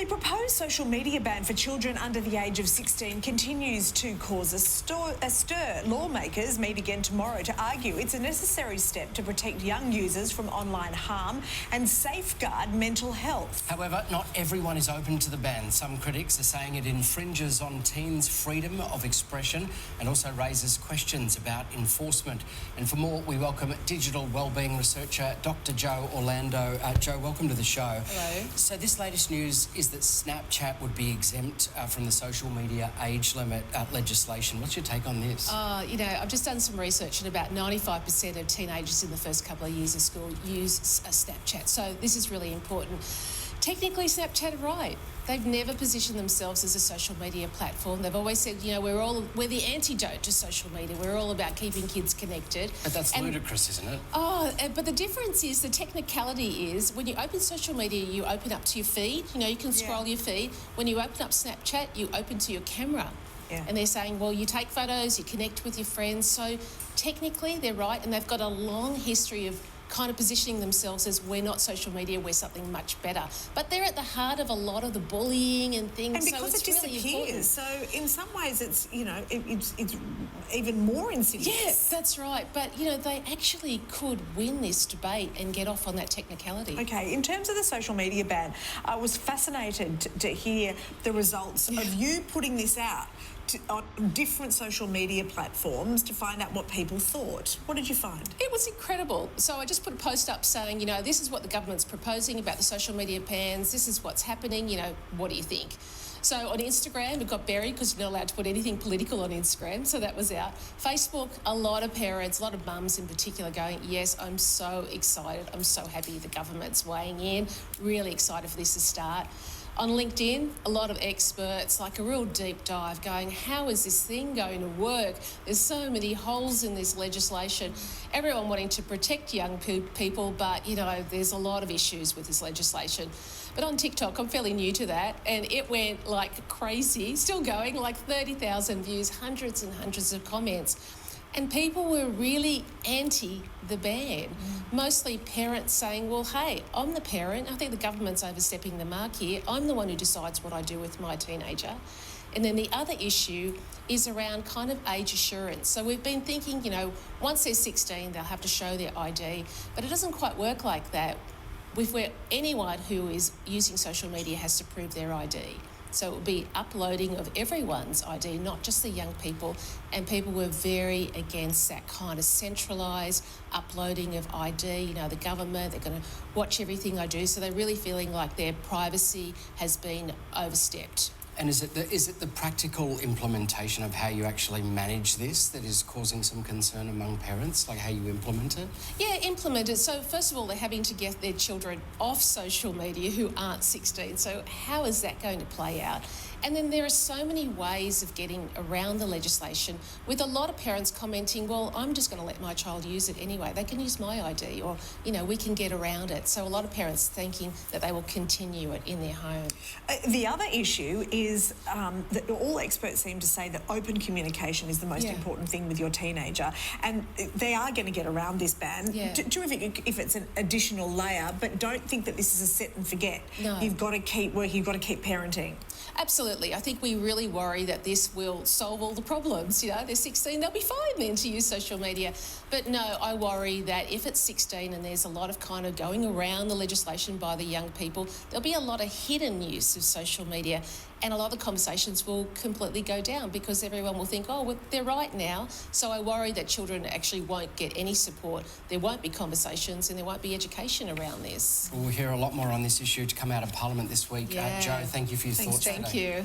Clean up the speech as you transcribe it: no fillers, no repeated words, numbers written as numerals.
The proposed social media ban for children under the age of 16 continues to cause a stir. Lawmakers meet again tomorrow to argue it's a necessary step to protect young users from online harm and safeguard mental health. However, not everyone is open to the ban. Some critics are saying it infringes on teens' freedom of expression and also raises questions about enforcement. And for more, we welcome digital wellbeing researcher Dr. Jo Orlando. Jo, welcome to the show. Hello. So this latest news is that Snapchat would be exempt from the social media age limit legislation. What's your take on this? I've just done some research and about 95% of teenagers in the first couple of years of school use Snapchat. So this is really important. Technically, Snapchat are right. They've never positioned themselves as a social media platform. They've always said, we're the antidote to social media. We're all about keeping kids connected. But that's ludicrous, isn't it? But the difference is, the technicality is, when you open social media, you open up to your feed. You can scroll your feed. When you open up Snapchat, you open to your camera. Yeah. And they're saying, well, you take photos, you connect with your friends. So technically, they're right, and they've got a long history of kind of positioning themselves as, we're not social media, we're something much better. But they're at the heart of a lot of the bullying and things. And because so it's it disappears, really important. so in some ways it's, it's even more insidious. Yes, that's right. But, they actually could win this debate and get off on that technicality. Okay, in terms of the social media ban, I was fascinated to hear the results of you putting this out on different social media platforms to find out what people thought. What did you find? It was incredible. So I just put a post up saying, this is what the government's proposing about the social media bans. This is what's happening. What do you think? So on Instagram, it got buried because you're not allowed to put anything political on Instagram, so that was out. Facebook, a lot of parents, a lot of mums in particular going, yes, I'm so excited. I'm so happy the government's weighing in. Really excited for this to start. On LinkedIn, a lot of experts, like a real deep dive, going, how is this thing going to work? There's so many holes in this legislation. Everyone wanting to protect young people, but, there's a lot of issues with this legislation. But on TikTok, I'm fairly new to that, and it went like crazy, still going, like 30,000 views, hundreds and hundreds of comments. And people were really anti the ban. Mostly parents saying, well, hey, I'm the parent. I think the government's overstepping the mark here. I'm the one who decides what I do with my teenager. And then the other issue is around kind of age assurance. So we've been thinking, once they're 16, they'll have to show their ID. But it doesn't quite work like that. Where anyone who is using social media has to prove their ID. So it will be uploading of everyone's ID, not just the young people. And people were very against that kind of centralised uploading of ID. The government, they're going to watch everything I do. So they're really feeling like their privacy has been overstepped. And is it the practical implementation of how you actually manage this that is causing some concern among parents, like how you implement it? Yeah, implement it. So first of all, they're having to get their children off social media who aren't 16. So how is that going to play out? And then there are so many ways of getting around the legislation, with a lot of parents commenting, well, I'm just going to let my child use it anyway. They can use my ID, or, we can get around it. So a lot of parents thinking that they will continue it in their home. The other issue is that all experts seem to say that open communication is the most important thing with your teenager, and they are going to get around this ban. Yeah. Terrific if it's an additional layer, but don't think that this is a set and forget. No. You've got to keep working, you've got to keep parenting. Absolutely. I think we really worry that this will solve all the problems. They're 16, they'll be fine then to use social media. But no, I worry that if it's 16 and there's a lot of kind of going around the legislation by the young people, there'll be a lot of hidden use of social media, and a lot of the conversations will completely go down because everyone will think, oh, well, they're right now. So I worry that children actually won't get any support. There won't be conversations and there won't be education around this. We'll hear a lot more on this issue to come out of Parliament this week. Yeah. Jo, thank you for your thoughts today. Thank you.